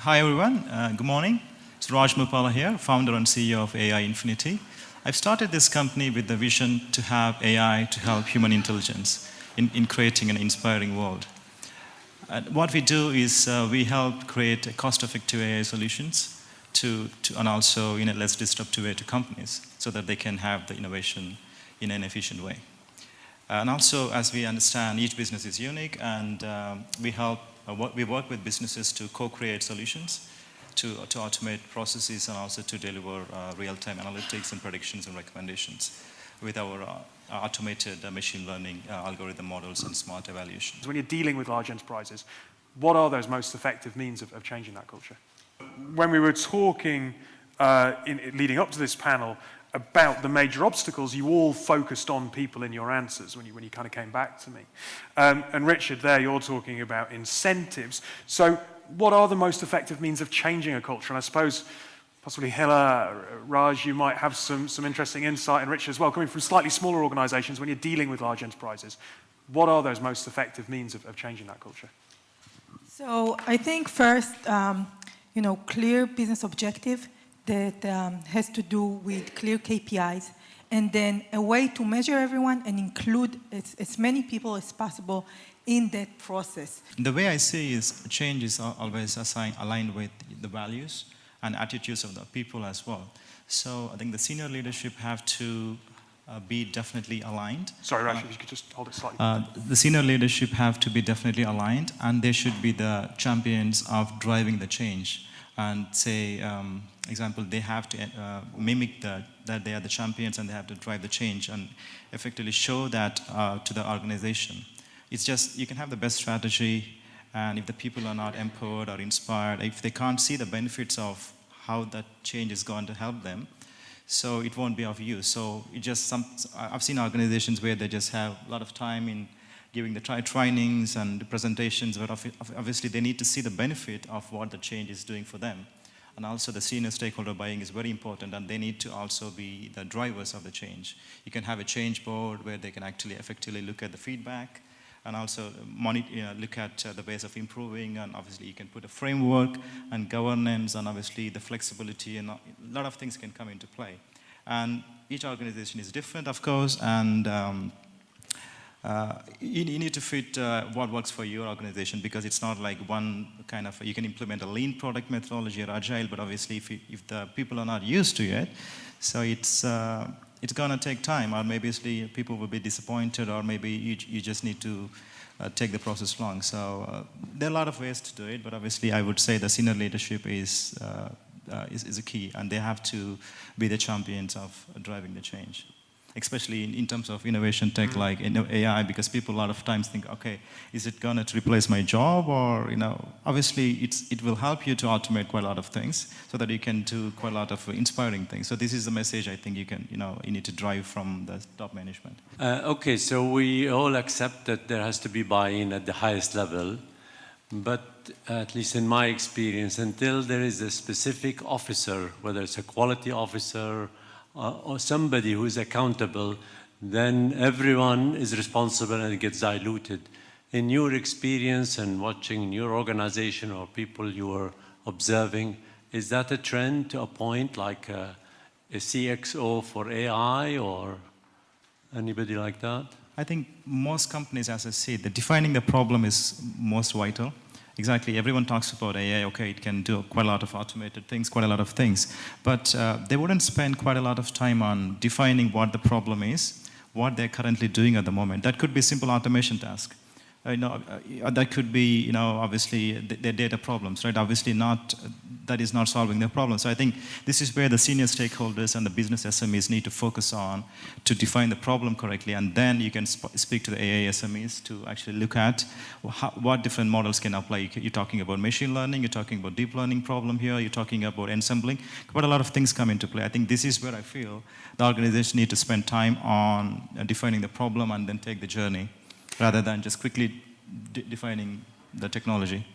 Hi everyone, good morning. It's Raj Muppala here, founder and CEO of AI Infinity. I've started this company with the vision to have AI to help human intelligence in creating an inspiring world. What we do is we help create cost-effective AI solutions and also in a less disruptive way to companies so that they can have the innovation in an efficient way. And also, as we understand, each business is unique, and we work with businesses to co-create solutions, to automate processes, and also to deliver real-time analytics and predictions and recommendations with our automated machine learning algorithm models and smart evaluations. When you're dealing with large enterprises, what are those most effective means of changing that culture? When we were talking leading up to this panel about the major obstacles, you all focused on people in your answers when you kind of came back to me. And Richard, there you're talking about incentives. So what are the most effective means of changing a culture? And I suppose possibly Hila, Raj, you might have some interesting insight, and Richard as well, coming from slightly smaller organizations when you're dealing with large enterprises. What are those most effective means of changing that culture? So I think first, clear business objective that has to do with clear KPIs, and then a way to measure everyone and include as many people as possible in that process. The way I see is change is always aligned with the values and attitudes of the people as well. So I think the senior leadership have to be definitely aligned. Sorry, Raj, if you could just hold it slightly. The senior leadership have to be definitely aligned, and they should be the champions of driving the change. And say, example, they have to mimic that they are the champions and they have to drive the change and effectively show that to the organization. It's just, you can have the best strategy, and if the people are not empowered or inspired, if they can't see the benefits of how that change is going to help them, so it won't be of use. So it just I've seen organizations where they just have a lot of time in giving the trainings and presentations, but obviously they need to see the benefit of what the change is doing for them. And also the senior stakeholder buying is very important, and they need to also be the drivers of the change. You can have a change board where they can actually effectively look at the feedback and also look at the ways of improving, and obviously you can put a framework and governance, and obviously the flexibility, and a lot of things can come into play. And each organization is different, of course, and you need to fit what works for your organization, because it's not like one kind of, you can implement a lean product methodology or agile, but obviously if the people are not used to it, so it's going to take time, or maybe people will be disappointed, or maybe you just need to take the process long. So there are a lot of ways to do it, but obviously I would say the senior leadership is a key, and they have to be the champions of driving the change. Especially in terms of innovation tech like AI, because people a lot of times think, okay, is it going to replace my job? Or, obviously it will help you to automate quite a lot of things so that you can do quite a lot of inspiring things. So this is the message I think you need to drive from the top management. Okay, so we all accept that there has to be buy-in at the highest level, but at least in my experience, until there is a specific officer, whether it's a quality officer, or somebody who is accountable, then everyone is responsible and it gets diluted. In your experience and watching your organization or people you are observing, is that a trend to appoint like a CXO for AI or anybody like that? I think most companies, as I said, defining the problem is most vital. Exactly, everyone talks about AI, okay, it can do quite a lot of automated things, quite a lot of things, but they wouldn't spend quite a lot of time on defining what the problem is, what they're currently doing at the moment. That could be a simple automation task. That could be, obviously, their data problems, right? Obviously that is not solving their problem. So I think this is where the senior stakeholders and the business SMEs need to focus on to define the problem correctly, and then you can speak to the AI SMEs to actually look at what different models can apply. You're talking about machine learning, you're talking about deep learning problem here, you're talking about ensembling, but a lot of things come into play. I think this is where I feel the organization need to spend time on defining the problem and then take the journey, rather than just quickly defining the technology.